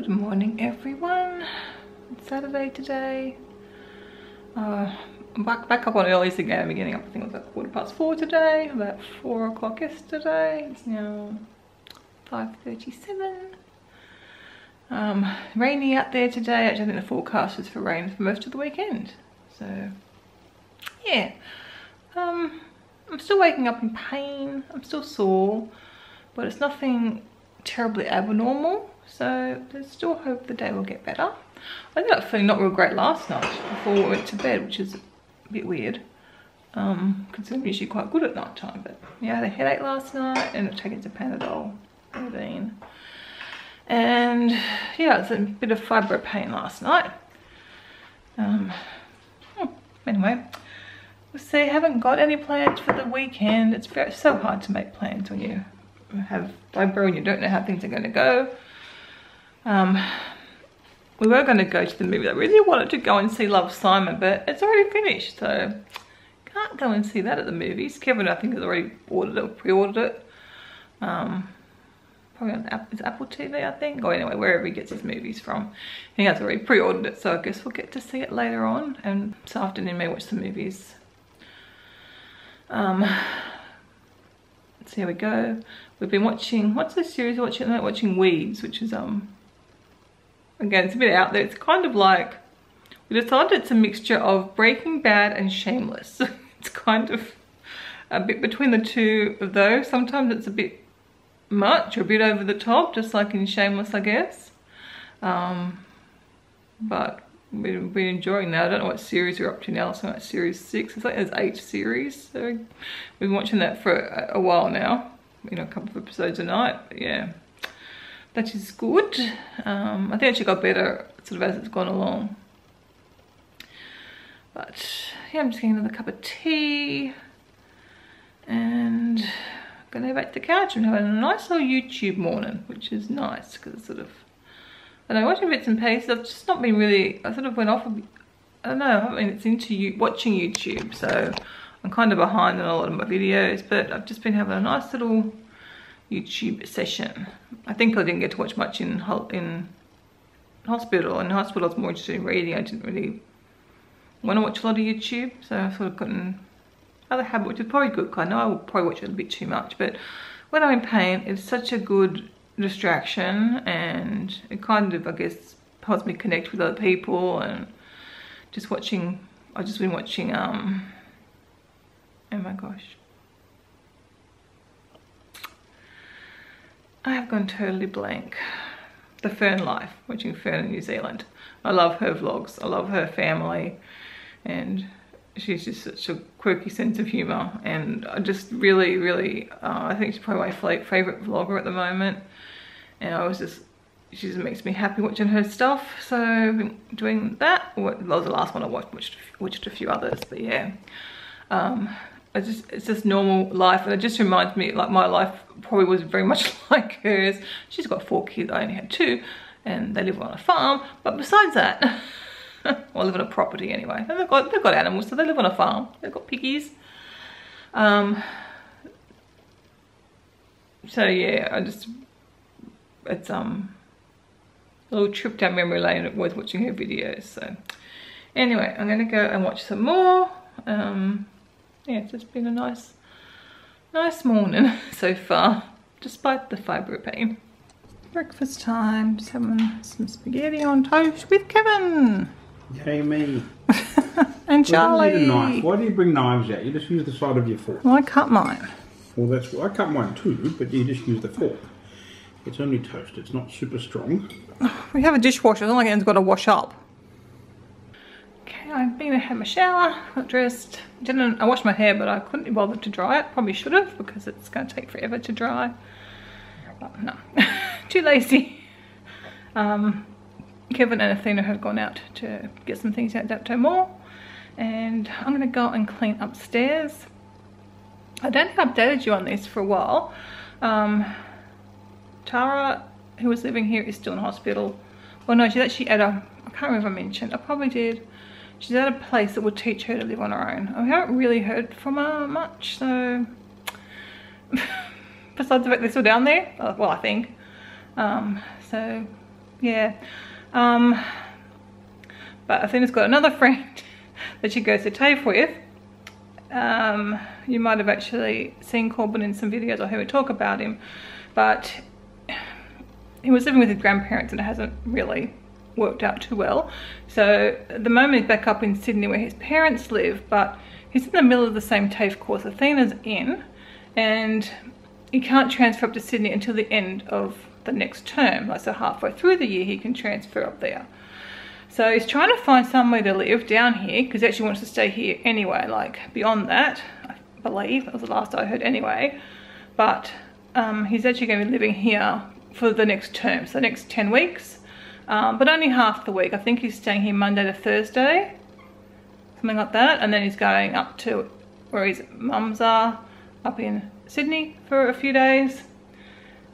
Good morning everyone. It's Saturday today. I'm back up on earlies again. I'm getting up, I think it was like 4:15 today, about 4 o'clock yesterday. It's now 5:37. Rainy out there today. Actually I think the forecast is for rain for most of the weekend. So yeah. I'm still waking up in pain. I'm still sore, but it's nothing terribly abnormal, so there's still hope the day will get better. I ended up feeling not real great last night before we went to bed, which is a bit weird, because I'm usually quite good at night time. But yeah, I had a headache last night and I've taken some Panadol, iodine, and yeah, it's a bit of fibro pain last night. Anyway, we'll see. I haven't got any plans for the weekend. It's so hard to make plans when you have fibro and you don't know how things are going to go. We were going to go to the movie. I really wanted to go and see Love, Simon, but it's already finished, so can't go and see that at the movies. Kevin, I think, has already ordered it, pre-ordered it. Probably on Apple TV, I think, or anyway, wherever he gets his movies from. He has already pre-ordered it, so I guess we'll get to see it later on. And this afternoon, may watch the movies. Let's see how we go. We've been watching, what's the series we're watching? Watching Weeds, which is again, it's a bit out there. It's kind of like, we decided it's a mixture of Breaking Bad and Shameless. It's kind of a bit between the two of those. Sometimes it's a bit much or a bit over the top, just like in Shameless, I guess. But we've been enjoying that. I don't know what series we're up to now. So like series 6. It's like there's 8 series. So we've been watching that for a while now. You know, a couple of episodes a night. But yeah, that is good. I think it actually got better sort of as it's gone along. But yeah, I'm just getting another cup of tea. And I'm gonna go back to the couch and have a nice little YouTube morning, which is nice because it's sort of, I don't know, watching bits and pieces. I've just not been really, I sort of went off, I don't know, I mean, it's into watching YouTube, so I'm kind of behind on a lot of my videos, but I've just been having a nice little YouTube session. I think I didn't get to watch much in hospital. In hospital I was more interested in reading. I didn't really want to watch a lot of YouTube, so I've sort of gotten other habit, which is probably good, because I know I will probably watch it a bit too much, but when I'm in pain, it's such a good distraction, and it kind of, I guess, helps me connect with other people. And just watching, I've just been watching, oh my gosh, I have gone totally blank. The Fern Life, watching Fern in New Zealand. I love her vlogs, I love her family, and she's just such a quirky sense of humour, and I just really, I think she's probably my favourite vlogger at the moment. And she just makes me happy watching her stuff, so I've been doing that. That was the last one I watched a few others, but yeah. It's just normal life, and it just reminds me, like, my life probably was very much like hers. She's got 4 kids, I only had 2, and they live on a farm, but besides that, well, live on a property anyway. And they've got animals, so they live on a farm. They've got piggies. So yeah, it's a little trip down memory lane worth watching her videos. So anyway, I'm gonna go and watch some more. Yeah, it's just been a nice morning so far, despite the fibro pain. Breakfast time, just having some spaghetti on toast with Kevin. Yay me. And Charlie. You need a knife. Why do you bring knives out? You just use the side of your fork. Well, I cut mine. Well, that's I cut mine too, but you just use the fork. It's only toast. It's not super strong. We have a dishwasher. It's not like it's got to wash up. Okay, I've been and had my shower, got dressed. I washed my hair, but I couldn't be bothered to dry it. Probably should have, because it's going to take forever to dry. But no, too lazy. Kevin and Athena have gone out to get some things out at Dapto Mall, and I'm going to go and clean upstairs. I don't think I updated you on this for a while. Tara, who was living here, is still in hospital. Well, no, she's actually at I can't remember if I mentioned, I probably did. She's at a place that would teach her to live on her own. I haven't really heard from her much, so besides the fact they're still down there, well, I think. So yeah. But Athena's got another friend that she goes to TAFE with. You might have actually seen Corbin in some videos or heard me talk about him, but he was living with his grandparents and it hasn't really worked out too well. So at the moment he's back up in Sydney where his parents live, but he's in the middle of the same TAFE course Athena's in, and he can't transfer up to Sydney until the end of the next term. Like, so halfway through the year he can transfer up there. So he's trying to find somewhere to live down here because he actually wants to stay here anyway, like beyond that, I believe. That was the last I heard anyway. But he's actually going to be living here for the next term, so the next 10 weeks. But only half the week. I think he's staying here Monday to Thursday, something like that. And then he's going up to where his mums are, up in Sydney for a few days.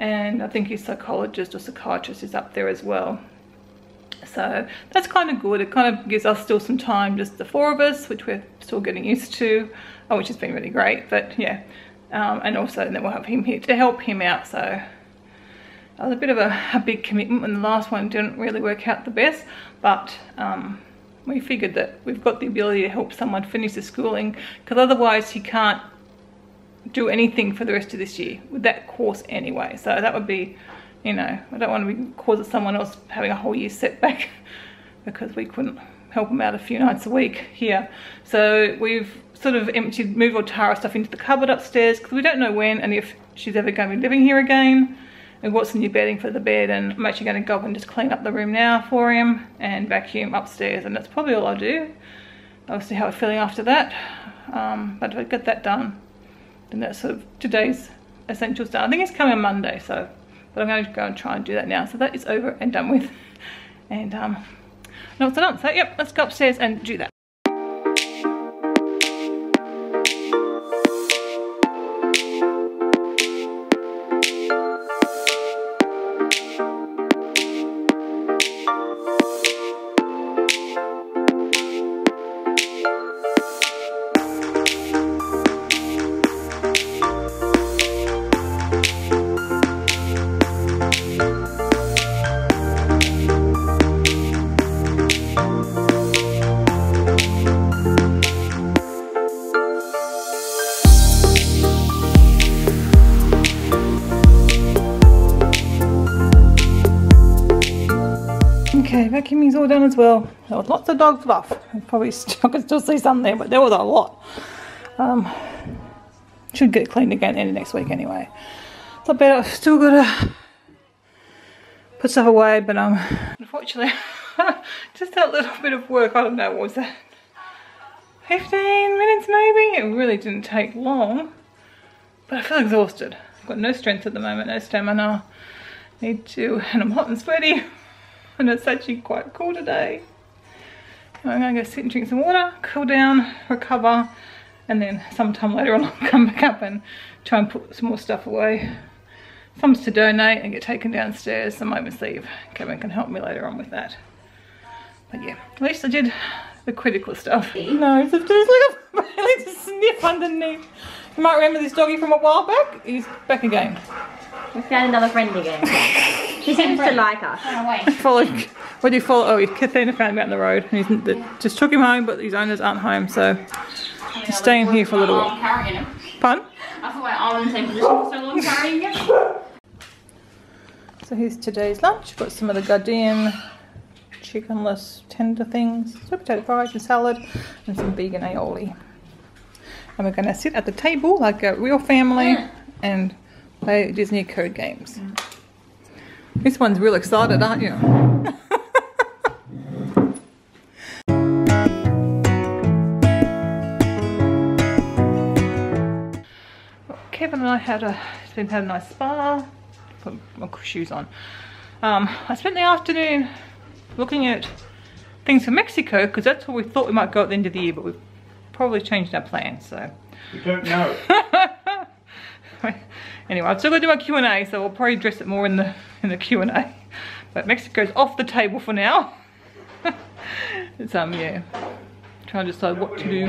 And I think his psychologist or psychiatrist is up there as well. So that's kind of good. It kind of gives us still some time, just the four of us, which we're still getting used to, which has been really great. But yeah, and also then we'll have him here to help him out. So that was a bit of a big commitment when the last one didn't really work out the best. But we figured that we've got the ability to help someone finish the schooling, because otherwise he can't do anything for the rest of this year with that course anyway. So that would be, you know, I don't want to be causing someone else having a whole year setback because we couldn't help them out a few nights a week here. So we've sort of moved all Tara's stuff into the cupboard upstairs because we don't know when and if she's ever going to be living here again. We've got some new bedding for the bed, and I'm actually going to go up and just clean up the room now for him and vacuum upstairs, and that's probably all I'll do. I'll see how I'm feeling after that. But if I get that done, then that's sort of today's essentials done. I think it's coming on Monday, so, but I'm going to go and try and do that now. So that is over and done with. And no, it's done. So yep, let's go upstairs and do that. Okay, vacuuming's all done as well. There was lots of dog fluff. Probably I can still see some there, but there was a lot. Should get cleaned again end of next week anyway. It's not bad. I've still got to put stuff away, but unfortunately, just that little bit of work. I don't know, what was that? 15 minutes maybe. It really didn't take long, but I feel exhausted. I've got no strength at the moment, no stamina. Need to, and I'm hot and sweaty. And it's actually quite cool today. I'm going to go sit and drink some water, cool down, recover, and then sometime later on I'll come back up and try and put some more stuff away. Some's to donate and get taken downstairs. I might even see if Kevin can help me later on with that. But yeah, at least I did the critical stuff. No, there's like a barely to sniff underneath. You might remember this doggy from a while back. He's back again. We found another friend again. She seems to like us. What do you follow? Oh, Kathina found him out on the road. And he's just took him home, but his owners aren't home, so he's staying here for a little while. Pardon? I feel like I'm in the same position for so long carrying him. So here's today's lunch. Got some of the Guardian chickenless tender things, sweet potato fries and salad, and some vegan aioli. And we're going to sit at the table like a real family and play Disney code games. This one's real excited, aren't you? Kevin and I had a nice spa. Put my shoes on. I spent the afternoon looking at things for Mexico because that's where we thought we might go at the end of the year, but we've probably changed our plans. So We don't know. Anyway, I've still got to do my Q&A, so we'll probably address it more in the Q&A. But Mexico's off the table for now. It's yeah, trying to decide what to do.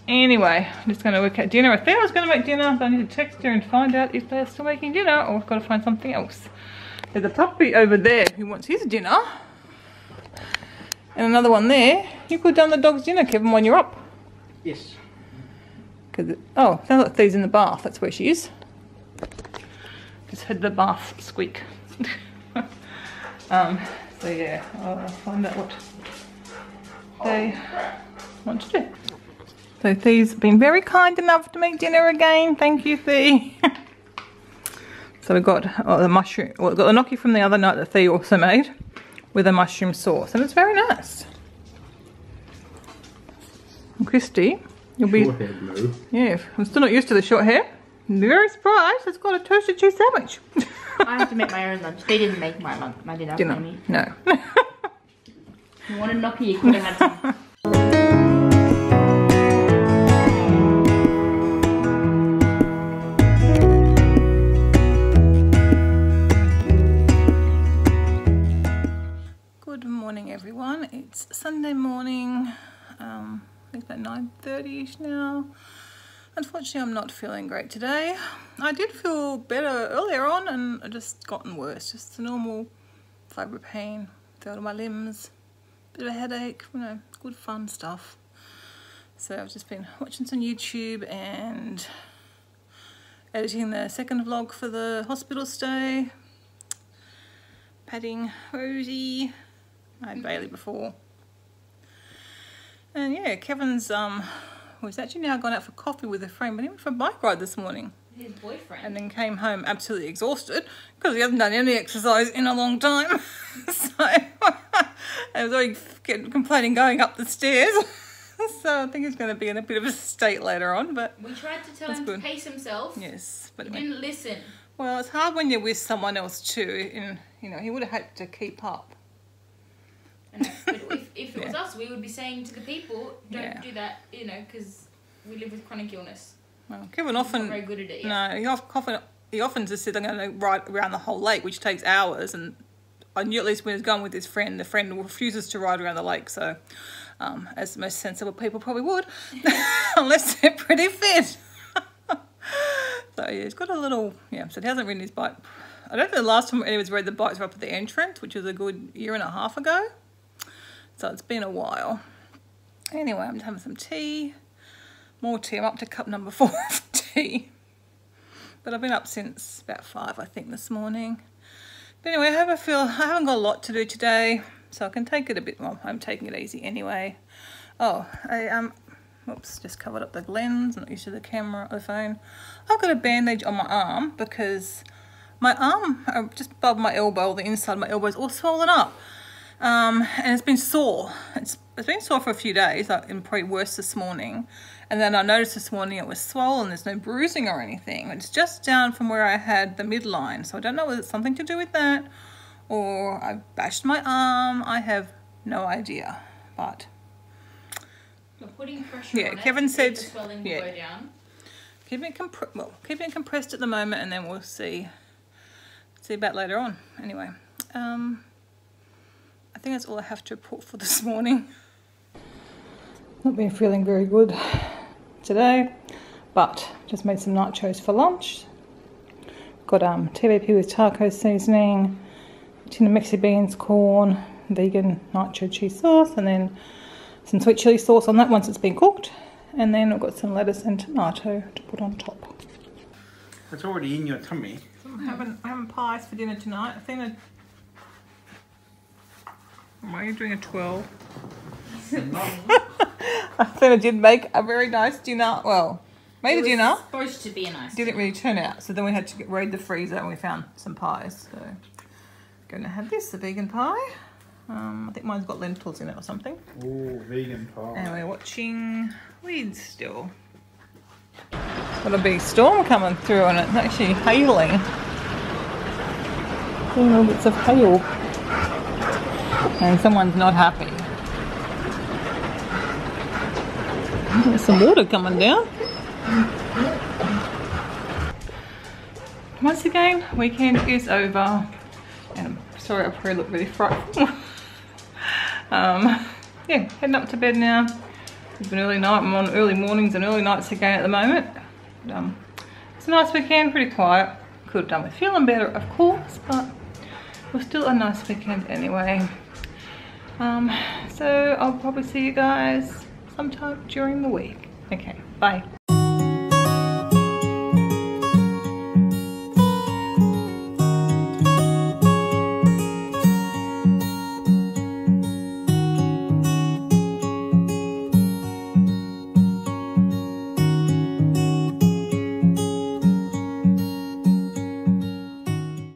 Anyway, I'm just going to work out dinner. I thought I was going to make dinner, but I need to text her and find out if they're still making dinner, or I've got to find something else. There's a puppy over there who wants his dinner. And another one there. You could have done the dog's dinner, Kevin, when you're up. Yes. Oh, sounds like Thee's in the bath. That's where she is. Just heard the bath squeak. So yeah, I'll find out what they want to do. So Thee's been very kind enough to make dinner again. Thank you, Thee. So we got the mushroom, well, we got the gnocchi from the other night that Thee also made with a mushroom sauce, and it's very nice. And Christy, you'll be Short hair blue. Yeah, I'm still not used to the short hair. I'm very surprised it's got a toasted cheese sandwich. I have to make my own lunch. They didn't make my lunch, my dinner for me. No. You want a gnocchi, you could have had some. Good morning, everyone. It's Sunday morning. It's about 9:30ish now. Unfortunately, I'm not feeling great today. I did feel better earlier on, and it just gotten worse. Just the normal fibro pain, felt in my limbs, bit of a headache, you know, good fun stuff. So I've just been watching some YouTube and editing the second vlog for the hospital stay. Patting Rosie. I had Bailey before. And yeah, Kevin's was actually now gone out for coffee with a friend, but he went for a bike ride this morning. His boyfriend. And then came home absolutely exhausted because he hasn't done any exercise in a long time. So I was already complaining going up the stairs. So I think he's going to be in a bit of a state later on, but we tried to tell him to pace himself. Yes, but he didn't listen. Well, it's hard when you're with someone else too, and you know, he would have had to keep up. And if it was us, we would be saying to the people, don't do that, you know, because we live with chronic illness. Well, Kevin often not very good at it. No, he often just said, I'm going to ride around the whole lake, which takes hours, and I knew at least when he was going with his friend, the friend refuses to ride around the lake, so as most sensible people probably would, unless they're pretty fit. So yeah, he's got a little, so he hasn't ridden his bike. I don't think the last time anyone rode the bikes were up at the entrance, which was a good year and a half ago. So it's been a while. Anyway, I'm just having some tea. More tea. I'm up to cup number 4 of tea. But I've been up since about 5, I think, this morning. But anyway, I haven't got a lot to do today, so I can take it a bit more. I'm taking it easy anyway. Oh, whoops, just covered up the lens. I'm not used to the camera or the phone. I've got a bandage on my arm because my arm, just above my elbow, the inside of my elbow is all swollen up. And it's been sore. It's been sore for a few days, and probably worse this morning. And then I noticed this morning it was swollen. There's no bruising or anything. It's just down from where I had the midline. So I don't know whether it's something to do with that or I bashed my arm. I have no idea. But we're putting pressure on Kevin it said, the swelling will go down. Keep it compressed at the moment, and then we'll see about later on. Anyway, I think that's all I have to report for this morning. Not been feeling very good today, but just made some nachos for lunch. Got TVP with taco seasoning, tin of Mexi beans, corn, vegan nacho cheese sauce, and then some sweet chili sauce on that once it's been cooked. And then I've got some lettuce and tomato to put on top. It's already in your tummy. I'm having pies for dinner tonight. Why are you doing a 12? Athena did make a very nice dinner. Well, made a dinner. Supposed to be a nice Didn't really turn out. So then we had to raid the freezer and we found some pies. So going to have this, the vegan pie. I think mine's got lentils in it or something. Oh, vegan pie. And we're watching Weeds still. Got a big storm coming through and it's actually hailing. Seeing little bits of hail. And someone's not happy. There's some water coming down. Once again, weekend is over. And I'm sorry I probably look really frightful. Heading up to bed now. It's been early night. I'm on early mornings and early nights again at the moment. It's a nice weekend, pretty quiet. Could have done with feeling better, of course, but was still a nice weekend anyway. So I'll probably see you guys sometime during the week. Okay, bye.